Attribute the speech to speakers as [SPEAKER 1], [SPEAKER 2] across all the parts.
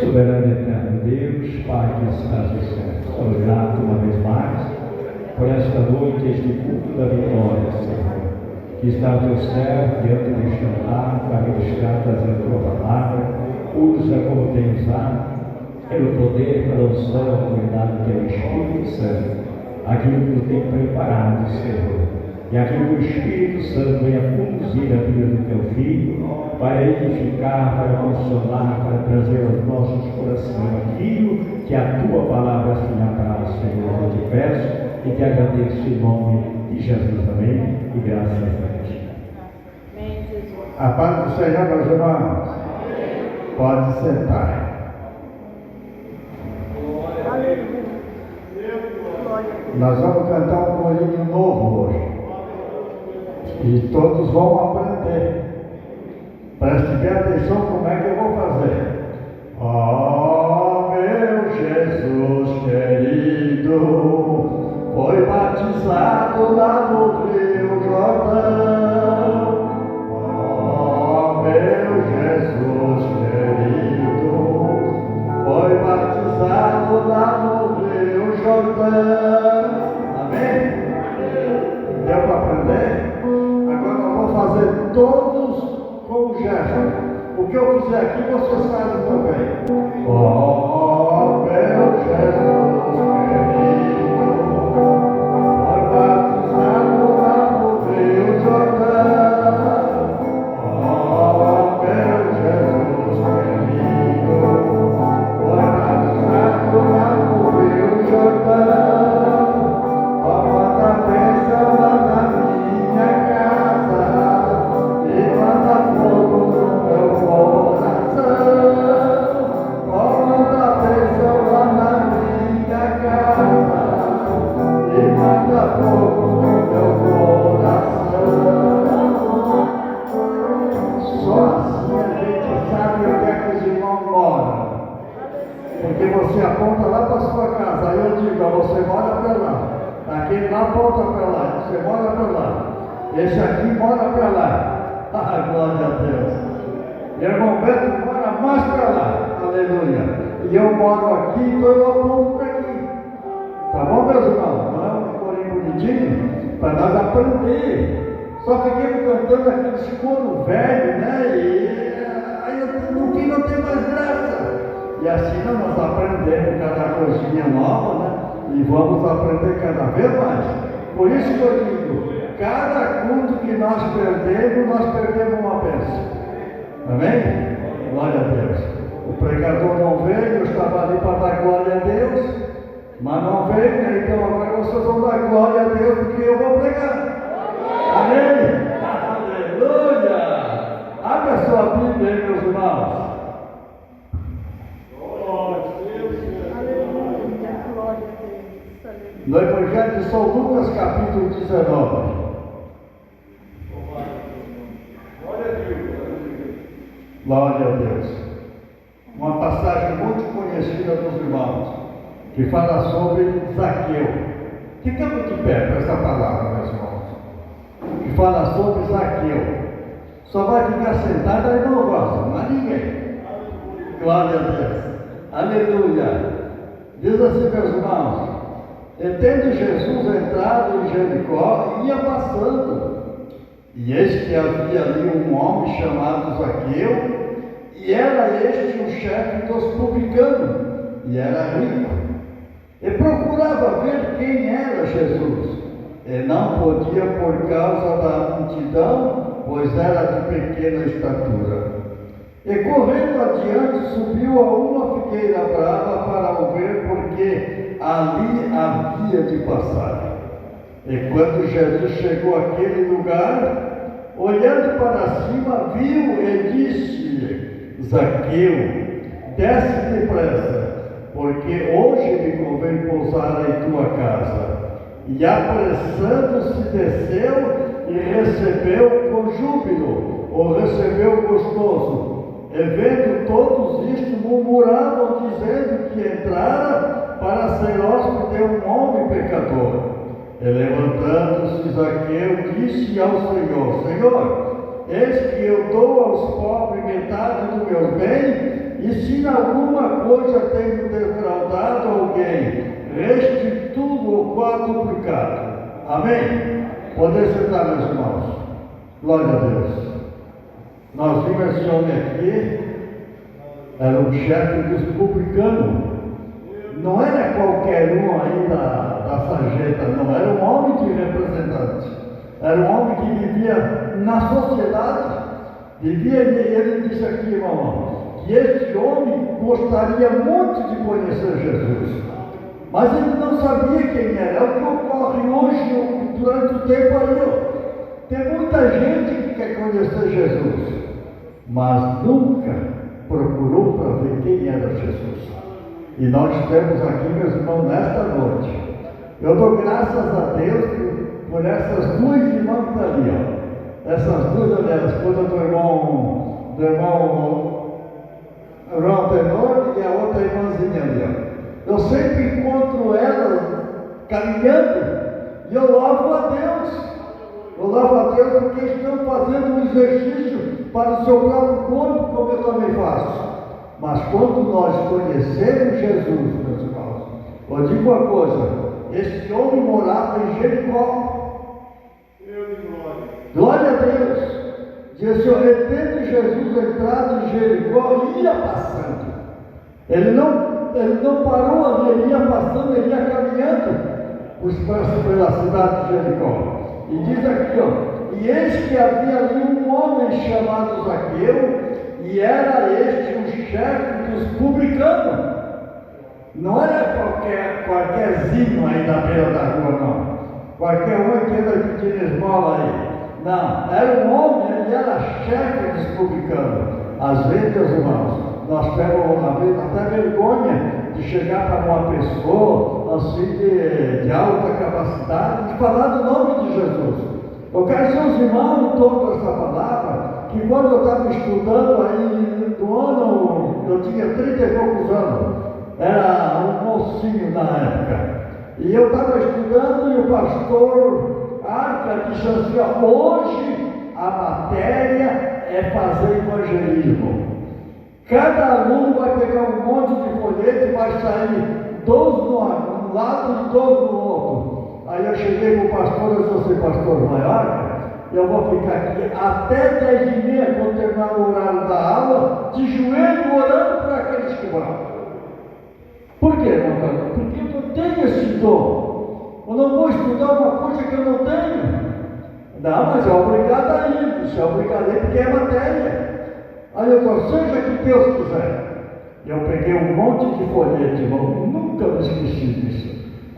[SPEAKER 1] Soberano e eterno Deus, Pai que estás no céu, sou grato uma vez mais por esta noite, este culto da vitória, Senhor, que está ao teu servo diante deste altar para ministrar, trazer a tua palavra. Usa como tem usado, pelo poder, pela unção, a autoridade que é o Espírito Santo, aquilo que tu tem preparado, Senhor. E aquilo que o Espírito Santo venha conduzir a vida do teu filho, para edificar, para consolar, para trazer aos nossos corações aquilo que a tua palavra se apraz, Senhor. Eu te peço e te agradeço em nome de Jesus. Amém. E graças a Deus.
[SPEAKER 2] Amém, Jesus.
[SPEAKER 3] A paz do Senhor, meus irmãos. Pode sentar. Nós vamos cantar um corinho novo hoje. E todos vão aprender. Preste bem atenção como é que eu vou fazer. Oh, meu Jesus querido, foi batizado lá no Rio Jordão. Oh, meu Jesus querido, foi batizado lá no Rio Jordão. Amém? Deu para aprender? Agora eu vou fazer todos com o gesto. O que eu fizer aqui, vocês fazem também. Oh, meu Jesus querido, foi batizado lá no Rio Jordão. Oh, meu Jesus querido, foi batizado lá no Rio Jordão. Oh, manda bênção lá na minha casa e manda fogo no meu coração. Oh, manda bênção lá na minha casa e manda fogo no meu coração. Só assim a gente sabe onde é que os irmãos moram. Porque você aponta lá para sua casa, aí eu digo, você mora para lá. Aquele lá aponta para lá, você mora para lá. Esse aqui mora para lá. Ah, glória a Deus. Meu irmão Beto mora mais para lá. Aleluia. E eu moro aqui, então eu aponto para aqui. Tá bom, meus irmãos? Não é um corinho bonitinho? Para nós aprender. Só fiquemos cantando aqueles coro velho, né? E aí no fim não tem mais graça. E assim nós aprendemos cada coisinha nova, né? E vamos aprender cada vez mais. Por isso que eu digo, cada culto que nós perdemos uma bênção. Amém? Glória a Deus. O pregador não veio, eu estava ali para dar glória a Deus, mas não veio, né? Então agora vocês vão dar glória a Deus porque eu vou pregar. Amém? Aleluia! Abra a sua Bíblia aí, meus irmãos. No Evangelho de São Lucas, capítulo 19. Glória a Deus. Uma passagem muito conhecida dos irmãos, que fala sobre Zaqueu. Ficamos de pé para essa palavra, meus irmãos. Que fala sobre Zaqueu. Só vai ficar sentado, aí não gosta, mas ninguém. Glória a Deus. Aleluia. Diz assim, meus irmãos. E tendo Jesus entrado em Jericó, ia passando. E eis que havia ali um homem chamado Zaqueu, e era este o chefe dos publicanos, e era rico. E procurava ver quem era Jesus, e não podia por causa da multidão, pois era de pequena estatura. E correndo adiante, subiu a uma figueira brava para o ver, porque ali havia de passar. E quando Jesus chegou àquele lugar, olhando para cima, viu e disse: Zaqueu, desce depressa, porque hoje me convém pousar em tua casa. E apressando-se desceu e recebeu com júbilo, ou recebeu gostoso. E vendo todos isto, murmuravam, dizendo que entrara para ser hóspede de um homem pecador. E levantando-se Zaqueu, disse ao Senhor: Senhor, eis que eu dou aos pobres metade do meu bem, e se em alguma coisa tenho defraudado alguém, restituo o quadruplicado. Amém? Poder sentar, meus irmãos. Glória a Deus. Nós vimos esse homem aqui, era o chefe dos publicanos. Não era qualquer um aí da sarjeta, não. Era um homem de representante. Era um homem que vivia na sociedade. Ele disse aqui, irmão, que este homem gostaria muito de conhecer Jesus. Mas ele não sabia quem era. É o que ocorre hoje, durante o tempo aí. Tem muita gente que quer conhecer Jesus, mas nunca procurou para ver quem era Jesus. E nós temos aqui, meus irmãos, nesta noite. Eu dou graças a Deus por essas duas irmãs que estão ali, ó. Essas duas, aliás, a esposa do irmão Tenor e a outra irmãzinha ali, ó. Eu sempre encontro elas caminhando e eu louvo a Deus. Eu louvo a Deus porque estão fazendo um exercício para o seu próprio corpo, como eu também faço. Mas quando nós conhecemos Jesus, meus irmãos, eu digo uma coisa: esse homem morava em Jericó. Glória a Deus. Diz o repente Jesus entrado em Jericó, ia passando. Ele não parou ali, ele ia passando, ele ia caminhando pela cidade de Jericó. E diz aqui, ó, e eis que havia ali um homem chamado Zaqueu, e era este o chefe dos publicanos. Não era qualquerzinho aí da beira da rua, não. Qualquer um que anda pedindo esmola aí. Não, era um homem, ele era chefe dos publicanos. Às vezes, meus irmãos, nós temos até vergonha de chegar para uma pessoa assim de alta capacidade e falar do nome de Jesus. Eu quero ser os irmãos em torno dessa palavra, que quando eu estava estudando aí do ano, eu tinha 30 e poucos anos, era um mocinho na época, e eu estava estudando e o pastor Arca disse assim, ó, hoje a matéria é fazer evangelismo. Cada aluno vai pegar um monte de folheto e vai sair 12 num lado e 12 no outro. Aí eu cheguei para o pastor, eu sou seu pastor maior, eu vou ficar aqui até 10h30, quando terminar o horário da aula, de joelho orando para aqueles que vão. Por quê, meu irmão? Porque eu não tenho esse dom. Eu não vou estudar uma coisa que eu não tenho. Não, mas é obrigado a ir. Isso é obrigado a ir porque é matéria. Aí eu disse, seja que Deus quiser. Eu peguei um monte de folheto, irmão, nunca me esqueci disso.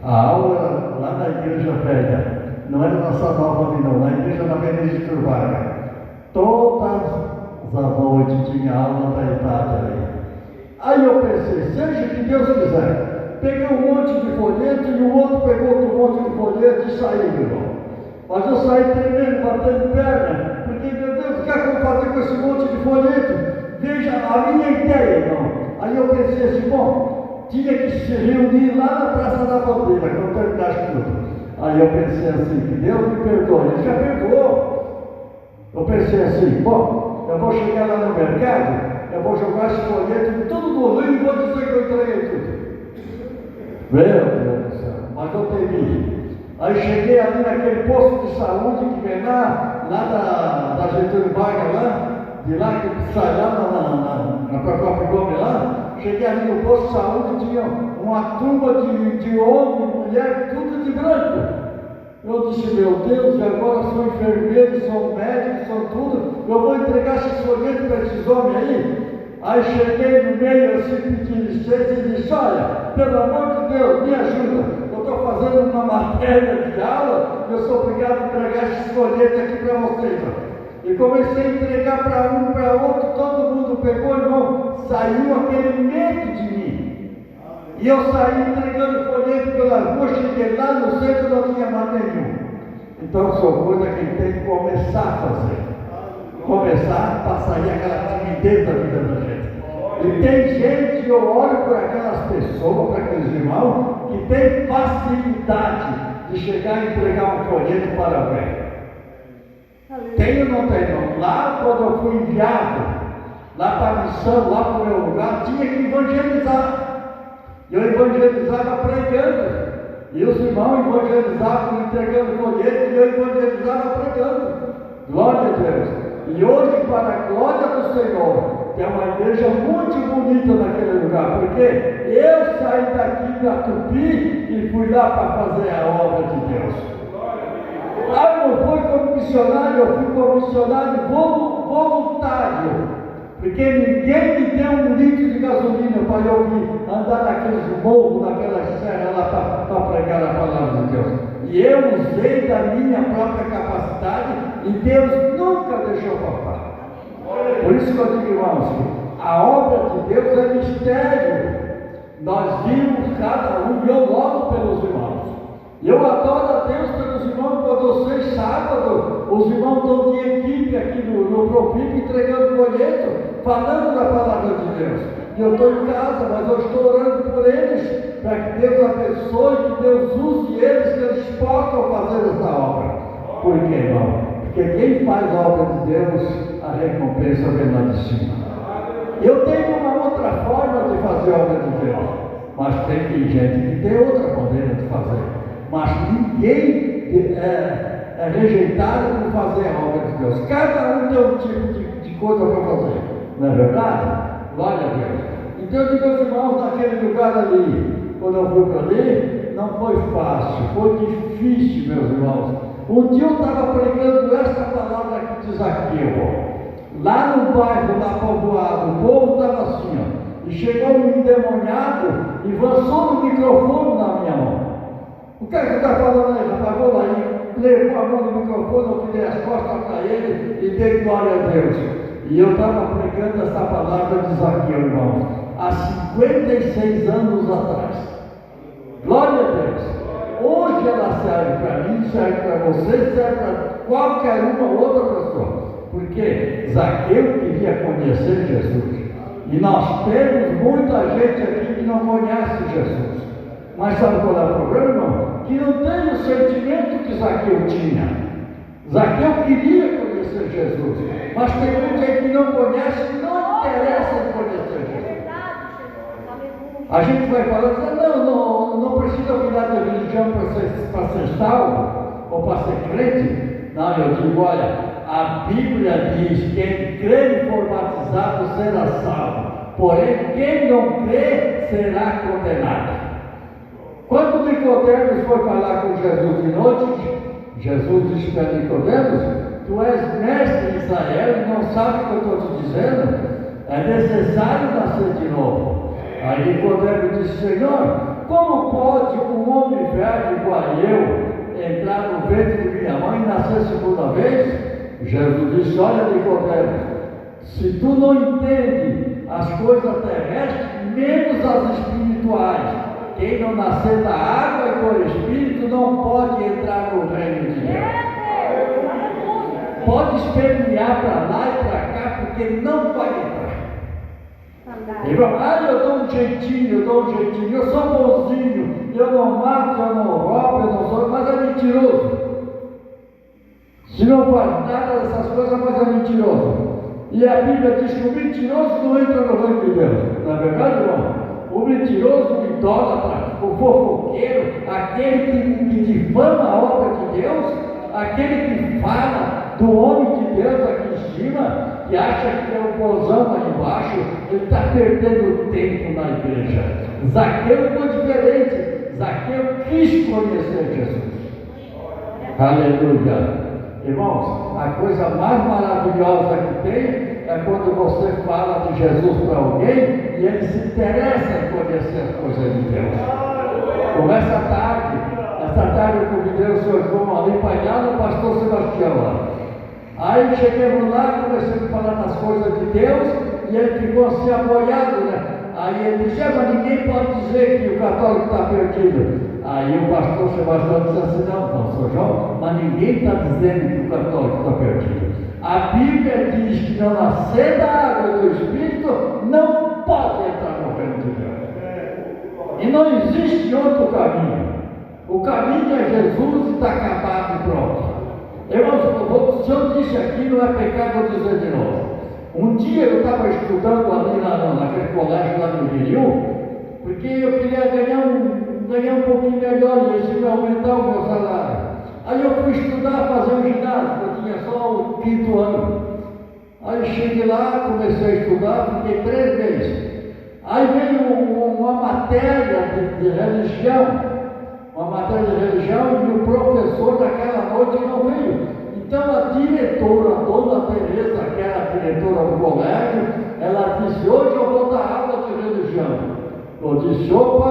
[SPEAKER 3] A aula era lá na igreja velha, não era nossa nova ali não, na igreja da Benedito Vargas. Todas as noites tinha aula da idade ali. Aí eu pensei, seja que Deus quiser. Peguei um monte de folheto e o outro pegou outro monte de folheto e saiu, irmão. Mas eu saí tremendo, batendo perna, porque, meu Deus, o que é que eu vou fazer com esse monte de folheto? Veja a minha ideia, irmão. Aí eu pensei assim, bom, tinha que se reunir lá na Praça da Bandeira, quando terminasse tudo. Aí eu pensei assim, que Deus me perdoe, ele já perdoou. Eu pensei assim, bom, eu vou chegar lá no mercado, eu vou jogar esse folheto tudo no rio e vou dizer que eu entreguei tudo. Meu Deus do céu, mas eu temi. Aí cheguei ali naquele posto de saúde que vem lá da Getúlio Vargas lá, de lá que sai lá na Procópio Gomes lá, cheguei ali no posto de saúde, tinha uma turma de homem, mulher, tudo de branco. Eu disse, meu Deus, e agora sou enfermeiro, sou médico, sou tudo, eu vou entregar esses folhetos para esses homens aí. Aí cheguei no meio assim, pedi licença e disse, olha, pelo amor de Deus, me ajuda. Eu estou fazendo uma matéria de aula, eu sou obrigado a entregar esses folhetos aqui para vocês. E comecei a entregar para um, para outro, todo mundo pegou, irmão, saiu aquele medo de mim. E eu saí entregando folheto pela rua, cheguei lá no centro, não tinha mais nenhum. Então são coisas que tem que começar a fazer. Começar a passar aí aquela timidez da vida da gente. E tem gente, eu olho por aquelas pessoas, para aqueles irmãos, que tem facilidade de chegar e entregar um folheto para alguém. Tem ou não tem? Não. Lá, quando eu fui enviado lá para a missão, lá para o meu lugar, tinha que evangelizar. Eu evangelizava pregando. E os irmãos evangelizavam entregando folhetos, e eu evangelizava pregando. Glória a Deus. E hoje, para a glória do Senhor, tem uma igreja muito bonita naquele lugar, porque eu saí daqui da Tupi e fui lá para fazer a obra de Deus. Eu não fui como missionário, eu fui como missionário voluntário. Porque ninguém me deu 1 litro de gasolina para eu andar naqueles morros, naquelas serras lá para pregar a palavra de Deus. E eu usei da minha própria capacidade e Deus nunca deixou faltar. Por isso que eu digo, irmãos, a obra de Deus é mistério. Nós vimos cada um, e eu logo pelos irmãos. Eu adoro a Deus pelos irmãos. Quando eu sei sábado, os irmãos estão de equipe aqui no Profit entregando folheto, falando da palavra de Deus. E eu estou em casa, mas eu estou orando por eles, para que Deus abençoe, que Deus use eles, que eles possam fazer essa obra. Por que, irmão? Porque quem faz a obra de Deus, a recompensa vem lá de cima. Eu tenho uma outra forma de fazer a obra de Deus, mas tem gente que tem outra maneira de fazer. Mas ninguém é rejeitado por fazer a obra de Deus. Cada um tem um tipo de coisa para fazer. Não é verdade? Glória a Deus. Então eu digo aos irmãos, naquele lugar ali, quando eu fui para ali, não foi fácil, foi difícil, meus irmãos. Um dia eu estava pregando essa palavra aqui de Zaqueu, lá no bairro, lá povoado, o povo estava assim, ó, e chegou um endemoniado e lançou o microfone na minha mão. O que é que está falando aí, rapaz? Vou lá, e levou a mão no microfone, eu tirei as costas para ele e dei glória a Deus. E eu estava pregando essa palavra de Zaqueu, irmãos, há 56 anos atrás. Glória a Deus. Hoje ela serve para mim, serve para você, serve para qualquer uma outra pessoa. Porque Zaqueu queria conhecer Jesus. E nós temos muita gente aqui que não conhece Jesus. Mas sabe qual é o problema, irmão? Que não tem o sentimento que Zaqueu tinha. Zaqueu queria conhecer Jesus. Mas tem muita gente que não conhece e não interessa em conhecer Jesus. A gente vai falando, não precisa virar de religião para ser salvo ou para ser crente. Não, eu digo, olha, a Bíblia diz: quem crê e for batizado será salvo, porém quem não crê será condenado. Quando Nicodemos foi falar com Jesus de noite, Jesus disse para Nicodemos: tu és mestre em Israel e não sabe o que eu estou te dizendo? É necessário nascer de novo. Aí Nicodemos disse: Senhor, como pode um homem velho igual a eu entrar no ventre de minha mãe e nascer segunda vez? Jesus disse: olha, Nicodemos, se tu não entende as coisas terrestres, menos as espirituais, quem não nascer da água e do Espírito não pode entrar no reino de Deus. Pode espernear para lá e para cá, porque não vai entrar. Irmão, eu dou um jeitinho, eu sou bonzinho, eu não mato, eu não roubo, eu não sou, mas é mentiroso. Se não faz nada dessas coisas, mas é mentiroso. E a Bíblia diz que o mentiroso não entra no reino de Deus. Não é verdade, irmão? O mentiroso, o idólatra, o fofoqueiro, aquele que difama a obra de Deus, aquele que fala do homem de Deus aqui em cima, que acha que é um bozão ali embaixo, ele está perdendo tempo na igreja. Zaqueu foi diferente. Zaqueu quis conhecer Jesus. Aleluia. Irmãos, a coisa mais maravilhosa que tem é quando você fala de Jesus para alguém e ele se interessa em conhecer as coisas de Deus. Como essa tarde eu convidei o senhor João ali para ir lá no pastor Sebastião lá. Aí chegamos lá, comecei a falar das coisas de Deus e ele ficou assim apoiado, né? Aí ele disse: mas ninguém pode dizer que o católico está perdido. Aí o pastor Sebastião disse assim: não, senhor João, mas ninguém está dizendo que o católico está perdido. A Bíblia diz que não nascer da água do Espírito não pode entrar no reino de Deus. E não existe outro caminho. O caminho é Jesus e está acabado e pronto. Irmãos, se eu disse aqui, não é pecado eu dizer de novo. Um dia eu estava estudando ali naquele colégio lá no interior, porque eu queria ganhar um pouquinho melhor, e assim aumentar o meu salário. Aí eu fui estudar, fazer o ginásio, eu tinha só o 5º ano. Aí cheguei lá, comecei a estudar, fiquei 3 meses. Aí veio uma matéria de religião, e o professor daquela noite não veio. Então a diretora, a dona Tereza, que era a diretora do colégio, ela disse: hoje eu vou dar aula de religião. Eu disse: opa,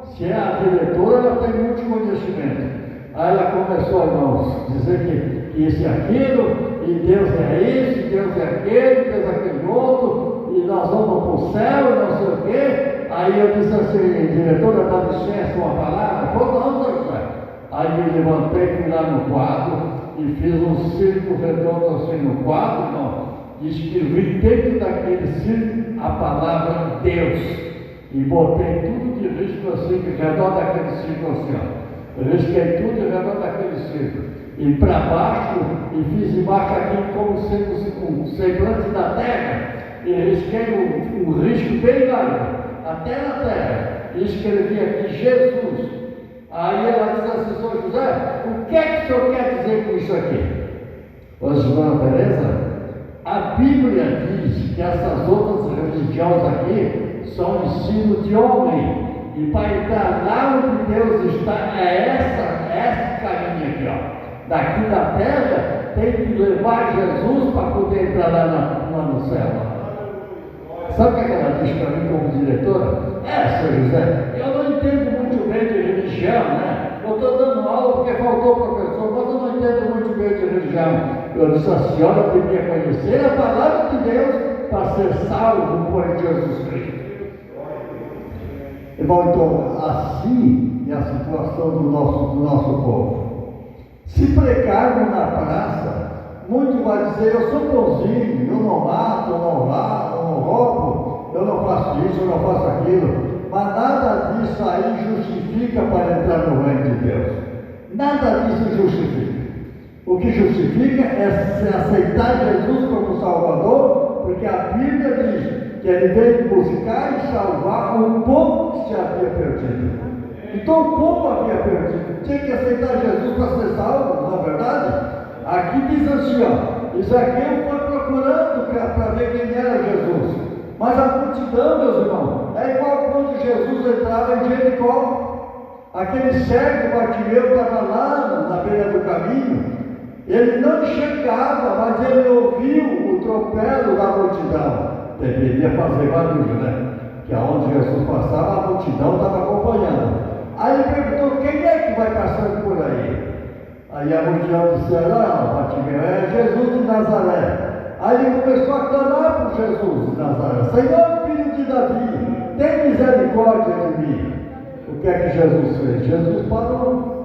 [SPEAKER 3] se é a diretora, ela tem muito conhecimento. Aí ela começou, irmãos, dizer que isso e aquilo, e Deus é esse, Deus é aquele, Deus é aquele outro, e nós vamos para o céu, e não sei o quê. Aí eu disse assim: diretora, dá licença uma palavra? Falou: não, José. Aí me levantei, fui lá no quadro e fiz um círculo redondo assim no quadro, irmão, e escrevi dentro daquele círculo a palavra Deus, e botei tudo de risco assim, redor daquele círculo assim, ó. Eu risquei tudo em redor daquele círculo, e para baixo, e fiz embaixo aqui como um semblante da terra, e risquei um risco bem largo, até na terra, e escrevi aqui Jesus. Aí ela disse assim: São José, o que é que o senhor quer dizer com isso aqui? Ô João, beleza? A Bíblia diz que essas outras religiões aqui são ensino de homem, e para entrar lá onde Deus está, é esse caminho aqui, ó. Daqui da terra tem que levar Jesus para poder entrar lá no céu. Sabe o que ela disse para mim como diretora? Sr. José, eu não entendo muito bem de religião, né? Eu estou dando aula porque faltou professor, mas eu não entendo muito bem de religião. Eu disse: a senhora devia conhecer a palavra de Deus para ser salvo por Jesus Cristo. Bom, então, assim é a situação do nosso povo. Se pregarmos na praça, muito vai dizer: eu sou bonzinho, eu não mato, eu não roubo, eu não faço isso, eu não faço aquilo. Mas nada disso aí justifica para entrar no reino de Deus. Nada disso justifica. O que justifica é se aceitar Jesus como Salvador, porque a Bíblia diz que ele veio buscar e salvar um povo que se havia perdido. Então o povo havia perdido, tinha que aceitar Jesus para ser salvo, não é verdade? Aqui diz assim, ó: Isaqueu foi procurando para ver quem era Jesus, mas a multidão, meus irmãos, é igual quando Jesus entrava em Jericó. Aquele cego Bartimeu estava lá na beira do caminho, ele não enxergava, mas ele ouviu o tropelo da multidão. Deveria fazer barulho, né? Que aonde Jesus passava, a multidão estava acompanhando. Aí ele perguntou: quem é que vai passando por aí? Aí a multidão disse: Bartimeu, é Jesus de Nazaré. Aí ele começou a clamar por Jesus de Nazaré: Senhor, filho de Davi, tem misericórdia de mim. O que é que Jesus fez? Jesus parou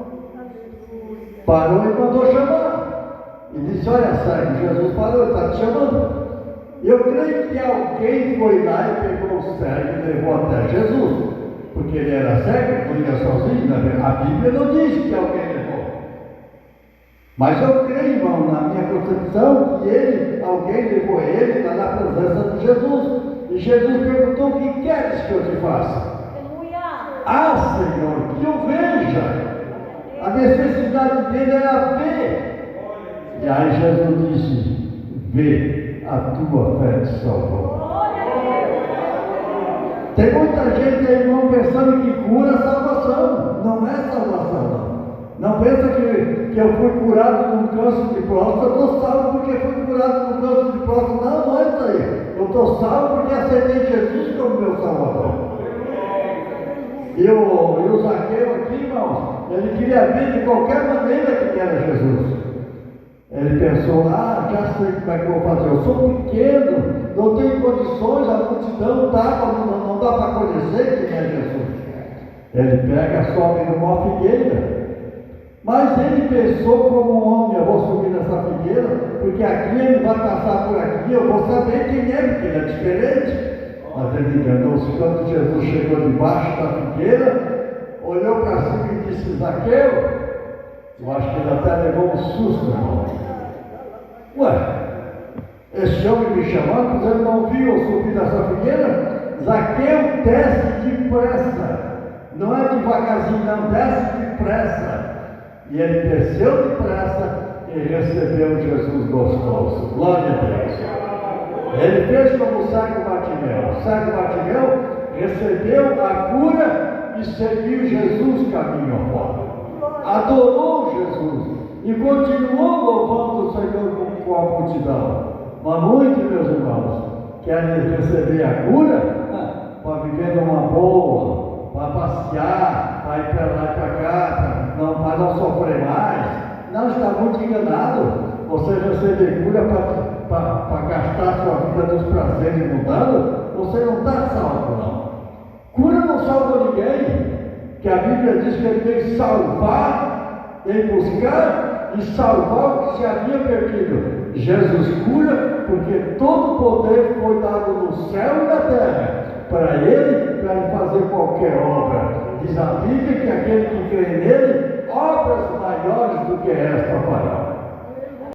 [SPEAKER 3] e mandou chamar. E disse: olha, cego, Jesus parou, ele está te chamando. Eu creio que alguém foi lá e pegou o cego e levou até Jesus, porque ele era cego, não ia sozinho, né? A Bíblia não diz que alguém levou. Mas eu creio, irmão, na minha concepção, que alguém levou ele lá na presença de Jesus. E Jesus perguntou: o que queres que eu te faça? Ah, Senhor, que eu veja. A necessidade dele era ver. E aí Jesus disse: vê, a tua fé te salvou. Tem muita gente aí, irmão, pensando que cura é salvação. Não é salvação, não. Não pensa que eu fui curado de um câncer de próstata, eu estou salvo porque fui curado de um câncer de próstata. Não é isso aí. Eu estou salvo porque aceitei Jesus como meu Salvador. E o Zaqueu aqui, irmãos, ele queria ver de qualquer maneira que era Jesus. Ele pensou: já sei como é que eu vou fazer, eu sou pequeno, não tenho condições, a multidão não dá para conhecer quem é Jesus. Ele pega, sobe numa figueira, mas ele pensou como um homem: eu vou subir nessa figueira, porque aqui ele vai passar por aqui, eu vou saber quem é, porque ele é diferente. Mas ele enganou-se. Quando Jesus chegou debaixo da figueira, olhou para cima e disse: Zaqueu. Eu acho que ele até levou um susto, irmão. esse homem me chamando, dizendo: não viu eu subir dessa figueira? Zaqueu, desce depressa. Não é devagarzinho, não, desce depressa. E ele desceu depressa e recebeu Jesus gostoso. Glória a Deus. Ele fez como o cego Bartimeu. O cego Bartimeu recebeu a cura e seguiu Jesus caminho afora. Adorou Jesus e continuou louvando o Senhor com a multidão. Mas muitos, meus irmãos, querem receber a cura para viver numa boa, para passear, para ir para lá e para cá, para não sofrer mais. Não, está muito enganado. Você receber cura para gastar sua vida dos prazeres mundanos, você não está salvo, não. Cura não salva ninguém, que a Bíblia diz que ele veio salvar, veio buscar e salvar o que se havia perdido. Jesus cura porque todo o poder foi dado no céu e na terra para ele fazer qualquer obra. Diz a Bíblia que aquele que crê nele, obras maiores do que esta fará.